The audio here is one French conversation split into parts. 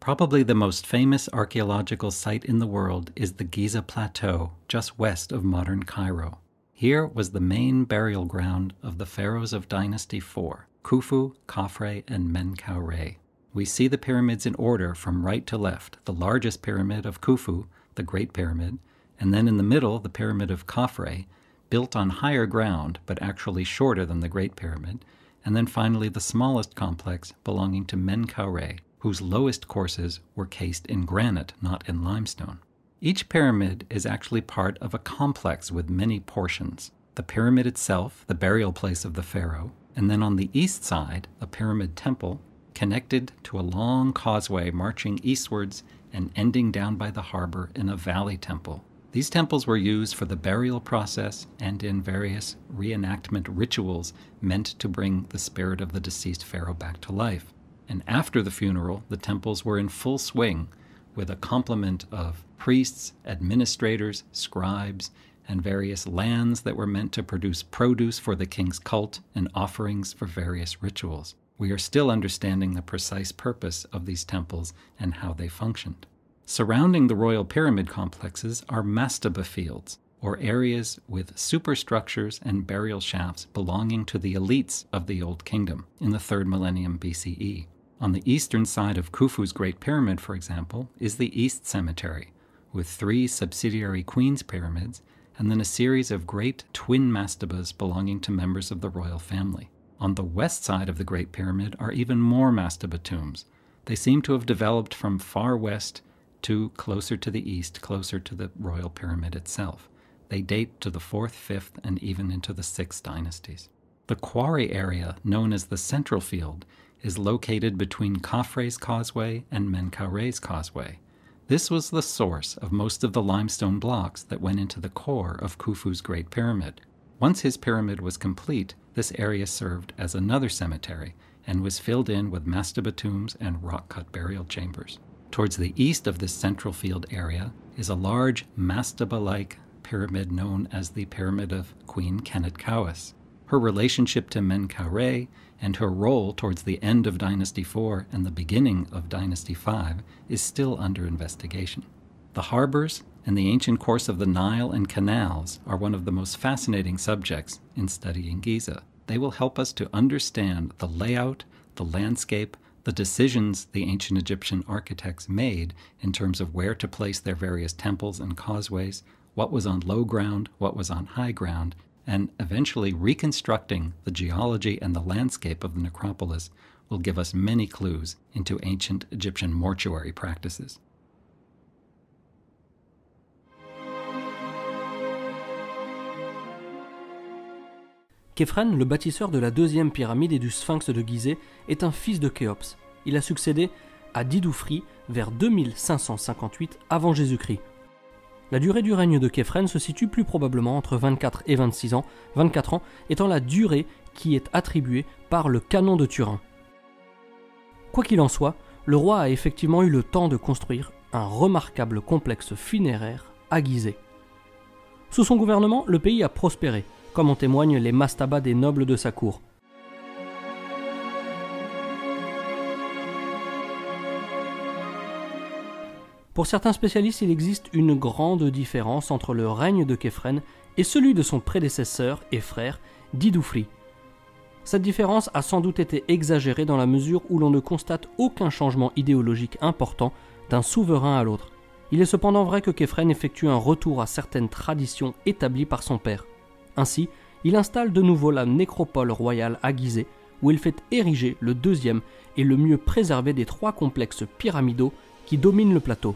Probably the most famous archaeological site in the world is the Giza Plateau, just west of modern Cairo. Here was the main burial ground of the pharaohs of Dynasty IV, Khufu, Khafre, and Menkaure. We see the pyramids in order from right to left, the largest pyramid of Khufu, the Great Pyramid, and then in the middle the Pyramid of Khafre, built on higher ground but actually shorter than the Great Pyramid, and then finally the smallest complex belonging to Menkaure, whose lowest courses were cased in granite, not in limestone. Each pyramid is actually part of a complex with many portions. The pyramid itself, the burial place of the pharaoh, and then on the east side, a pyramid temple connected to a long causeway marching eastwards and ending down by the harbor in a valley temple. These temples were used for the burial process and in various reenactment rituals meant to bring the spirit of the deceased pharaoh back to life. And after the funeral, the temples were in full swing with a complement of priests, administrators, scribes, and various lands that were meant to produce produce for the king's cult and offerings for various rituals. We are still understanding the precise purpose of these temples and how they functioned. Surrounding the royal pyramid complexes are mastaba fields, or areas with superstructures and burial shafts belonging to the elites of the Old Kingdom in the 3rd millennium BCE. On the eastern side of Khufu's Great Pyramid, for example, is the East Cemetery, with 3 subsidiary Queen's Pyramids and then a series of great twin mastabas belonging to members of the royal family. On the west side of the Great Pyramid are even more mastaba tombs. They seem to have developed from far west to closer to the east, closer to the royal pyramid itself. They date to the 4th, 5th, and even into the 6th dynasties. The quarry area, known as the Central Field, is located between Khafre's Causeway and Menkaure's Causeway. This was the source of most of the limestone blocks that went into the core of Khufu's Great Pyramid. Once his pyramid was complete, this area served as another cemetery and was filled in with mastaba tombs and rock-cut burial chambers. Towards the east of this Central Field area is a large mastaba-like pyramid known as the Pyramid of Queen Khenetkawes. Her relationship to Menkaure and her role towards the end of Dynasty IV and the beginning of Dynasty V is still under investigation. The harbors and the ancient course of the Nile and canals are one of the most fascinating subjects in studying Giza. They will help us to understand the layout, the landscape, the decisions the ancient Egyptian architects made in terms of where to place their various temples and causeways, what was on low ground, what was on high ground, and eventually reconstructing the geology and the landscape of the necropolis will give us many clues into ancient Egyptian mortuary practices. Képhren, le bâtisseur de la 2e pyramide et du sphinx de Gizeh, est un fils de Khéops. Il a succédé à Didoufri vers 2558 avant Jésus-Christ. La durée du règne de Képhren se situe plus probablement entre 24 et 26 ans, 24 ans étant la durée qui est attribuée par le canon de Turin. Quoi qu'il en soit, le roi a effectivement eu le temps de construire un remarquable complexe funéraire à Gizeh. Sous son gouvernement, le pays a prospéré, comme en témoignent les mastabas des nobles de sa cour. Pour certains spécialistes, il existe une grande différence entre le règne de Képhren et celui de son prédécesseur et frère, Didoufri. Cette différence a sans doute été exagérée dans la mesure où l'on ne constate aucun changement idéologique important d'un souverain à l'autre. Il est cependant vrai que Képhren effectue un retour à certaines traditions établies par son père. Ainsi, il installe de nouveau la nécropole royale à Gizeh, où il fait ériger le 2e et le mieux préservé des 3 complexes pyramidaux qui dominent le plateau.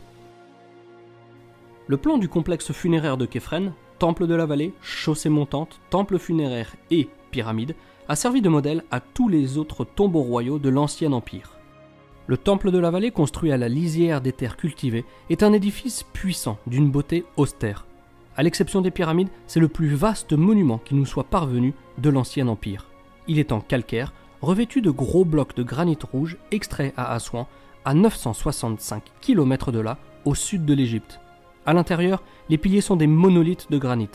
Le plan du complexe funéraire de Képhren, temple de la vallée, chaussée montante, temple funéraire et pyramide, a servi de modèle à tous les autres tombeaux royaux de l'Ancien Empire. Le temple de la vallée, construit à la lisière des terres cultivées, est un édifice puissant, d'une beauté austère. À l'exception des pyramides, c'est le plus vaste monument qui nous soit parvenu de l'Ancien Empire. Il est en calcaire, revêtu de gros blocs de granit rouge extraits à Assouan, à 965 km de là, au sud de l'Égypte. À l'intérieur, les piliers sont des monolithes de granit.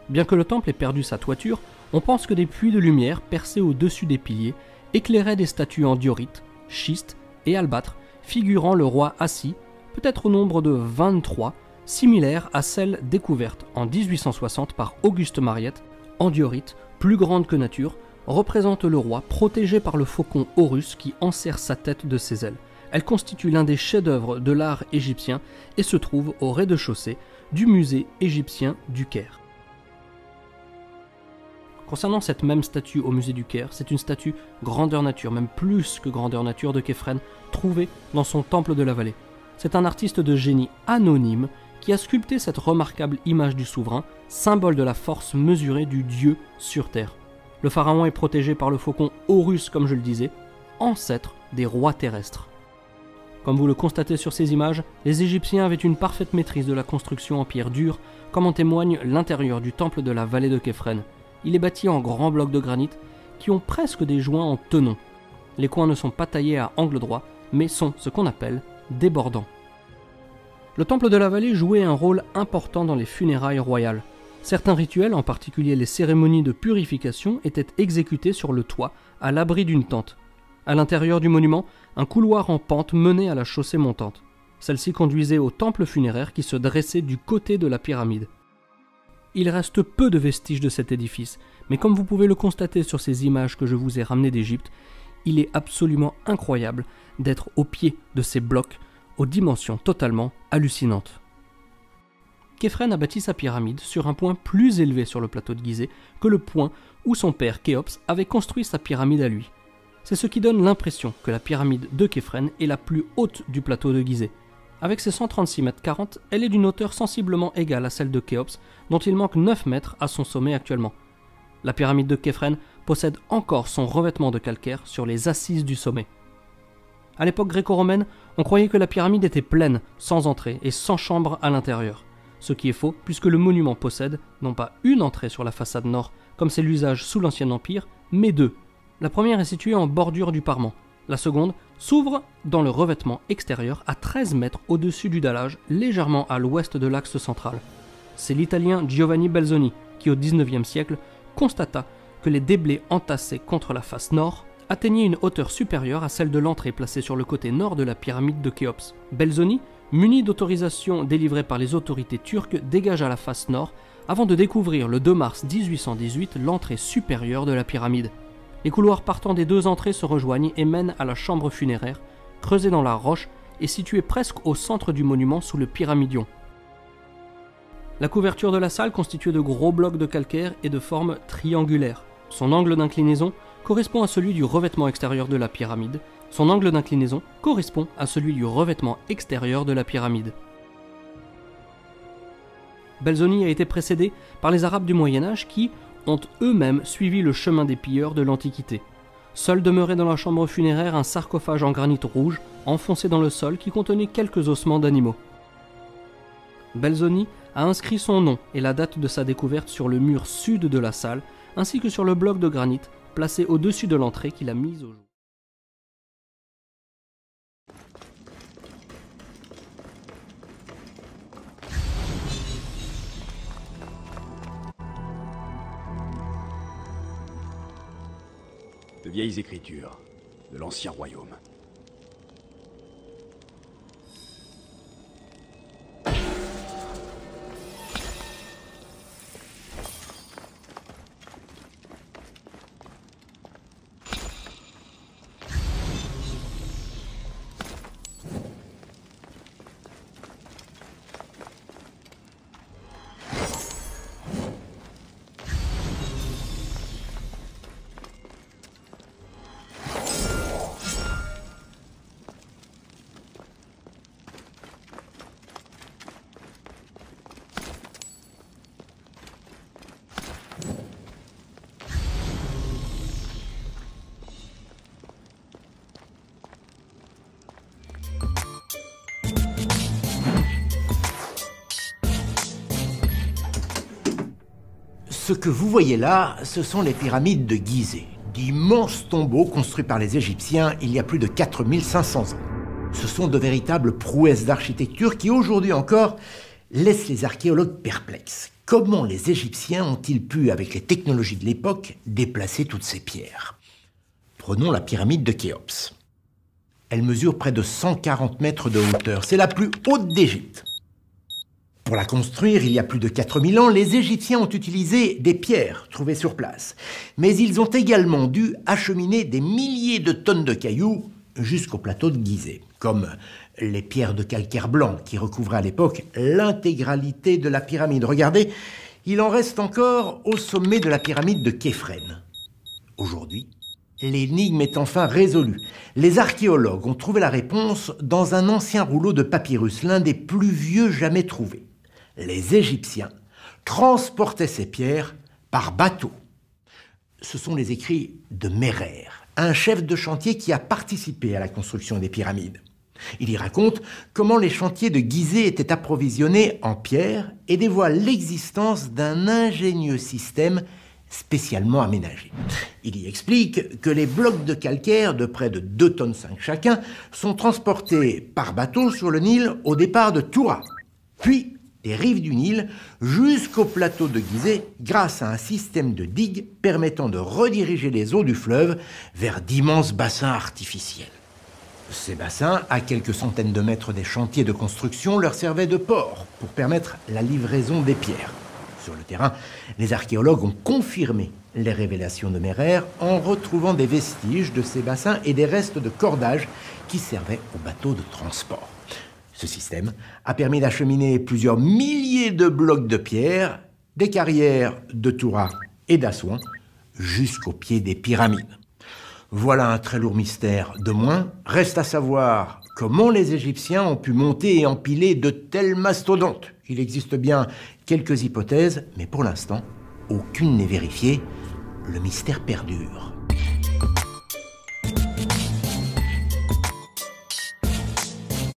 Bien que le temple ait perdu sa toiture, on pense que des puits de lumière percés au-dessus des piliers éclairaient des statues en diorite, schiste et albâtre figurant le roi assis, peut-être au nombre de 23, similaire à celle découverte en 1860 par Auguste Mariette, en diorite, plus grande que nature, représente le roi protégé par le faucon Horus qui enserre sa tête de ses ailes. Elle constitue l'un des chefs-d'œuvre de l'art égyptien et se trouve au rez-de-chaussée du musée égyptien du Caire. Concernant cette même statue au musée du Caire, c'est une statue grandeur nature, même plus que grandeur nature de Képhren, trouvée dans son temple de la vallée. C'est un artiste de génie anonyme qui a sculpté cette remarquable image du souverain, symbole de la force mesurée du dieu sur terre. Le pharaon est protégé par le faucon Horus, comme je le disais, ancêtre des rois terrestres. Comme vous le constatez sur ces images, les Égyptiens avaient une parfaite maîtrise de la construction en pierre dure, comme en témoigne l'intérieur du temple de la vallée de Képhren. Il est bâti en grands blocs de granit qui ont presque des joints en tenon. Les coins ne sont pas taillés à angle droit, mais sont ce qu'on appelle débordants. Le temple de la vallée jouait un rôle important dans les funérailles royales. Certains rituels, en particulier les cérémonies de purification, étaient exécutés sur le toit, à l'abri d'une tente. À l'intérieur du monument, un couloir en pente menait à la chaussée montante. Celle-ci conduisait au temple funéraire qui se dressait du côté de la pyramide. Il reste peu de vestiges de cet édifice, mais comme vous pouvez le constater sur ces images que je vous ai ramenées d'Égypte, il est absolument incroyable d'être au pied de ces blocs aux dimensions totalement hallucinantes. Képhren a bâti sa pyramide sur un point plus élevé sur le plateau de Gizeh que le point où son père Khéops avait construit sa pyramide à lui. C'est ce qui donne l'impression que la pyramide de Képhren est la plus haute du plateau de Gizeh. Avec ses 136 mètres 40, elle est d'une hauteur sensiblement égale à celle de Khéops, dont il manque 9 mètres à son sommet actuellement. La pyramide de Képhren possède encore son revêtement de calcaire sur les assises du sommet. À l'époque gréco-romaine, on croyait que la pyramide était pleine, sans entrée et sans chambre à l'intérieur. Ce qui est faux, puisque le monument possède non pas une entrée sur la façade nord, comme c'est l'usage sous l'Ancien Empire, mais deux. La première est située en bordure du parement. La seconde s'ouvre dans le revêtement extérieur à 13 mètres au-dessus du dallage, légèrement à l'ouest de l'axe central. C'est l'Italien Giovanni Belzoni qui, au XIXe siècle, constata que les déblais entassés contre la face nord atteignaient une hauteur supérieure à celle de l'entrée placée sur le côté nord de la pyramide de Khéops. Belzoni, muni d'autorisation délivrée par les autorités turques, dégagea la face nord avant de découvrir le 2 mars 1818 l'entrée supérieure de la pyramide. Les couloirs partant des deux entrées se rejoignent et mènent à la chambre funéraire, creusée dans la roche et située presque au centre du monument sous le pyramidion. La couverture de la salle, constituée de gros blocs de calcaire, est de forme triangulaire. Son angle d'inclinaison correspond à celui du revêtement extérieur de la pyramide. Son angle d'inclinaison correspond à celui du revêtement extérieur de la pyramide. Belzoni a été précédé par les Arabes du Moyen-Âge qui ont eux-mêmes suivi le chemin des pilleurs de l'Antiquité. Seul demeurait dans la chambre funéraire un sarcophage en granit rouge, enfoncé dans le sol, qui contenait quelques ossements d'animaux. Belzoni a inscrit son nom et la date de sa découverte sur le mur sud de la salle, ainsi que sur le bloc de granit placé au-dessus de l'entrée qu'il a mise au jour. De vieilles écritures de l'ancien royaume. Ce que vous voyez là, ce sont les pyramides de Gizeh, d'immenses tombeaux construits par les Égyptiens il y a plus de 4500 ans. Ce sont de véritables prouesses d'architecture qui, aujourd'hui encore, laissent les archéologues perplexes. Comment les Égyptiens ont-ils pu, avec les technologies de l'époque, déplacer toutes ces pierres? Prenons la pyramide de Khéops. Elle mesure près de 140 mètres de hauteur. C'est la plus haute d'Égypte. Pour la construire, il y a plus de 4000 ans, les Égyptiens ont utilisé des pierres trouvées sur place. Mais ils ont également dû acheminer des milliers de tonnes de cailloux jusqu'au plateau de Gizeh, comme les pierres de calcaire blanc qui recouvraient à l'époque l'intégralité de la pyramide. Regardez, il en reste encore au sommet de la pyramide de Képhren. Aujourd'hui, l'énigme est enfin résolue. Les archéologues ont trouvé la réponse dans un ancien rouleau de papyrus, l'un des plus vieux jamais trouvés. Les Égyptiens transportaient ces pierres par bateau. Ce sont les écrits de Mérer, un chef de chantier qui a participé à la construction des pyramides. Il y raconte comment les chantiers de Gizeh étaient approvisionnés en pierre et dévoile l'existence d'un ingénieux système spécialement aménagé. Il y explique que les blocs de calcaire de près de 2,5 tonnes chacun sont transportés par bateau sur le Nil au départ de Toura, puis des rives du Nil jusqu'au plateau de Gizeh grâce à un système de digues permettant de rediriger les eaux du fleuve vers d'immenses bassins artificiels. Ces bassins, à quelques centaines de mètres des chantiers de construction, leur servaient de port pour permettre la livraison des pierres. Sur le terrain, les archéologues ont confirmé les révélations de Mérer en retrouvant des vestiges de ces bassins et des restes de cordages qui servaient aux bateaux de transport. Ce système a permis d'acheminer plusieurs milliers de blocs de pierre des carrières de Toura et d'Assouan jusqu'au pied des pyramides. Voilà un très lourd mystère de moins. Reste à savoir comment les Égyptiens ont pu monter et empiler de tels mastodontes. Il existe bien quelques hypothèses, mais pour l'instant, aucune n'est vérifiée. Le mystère perdure.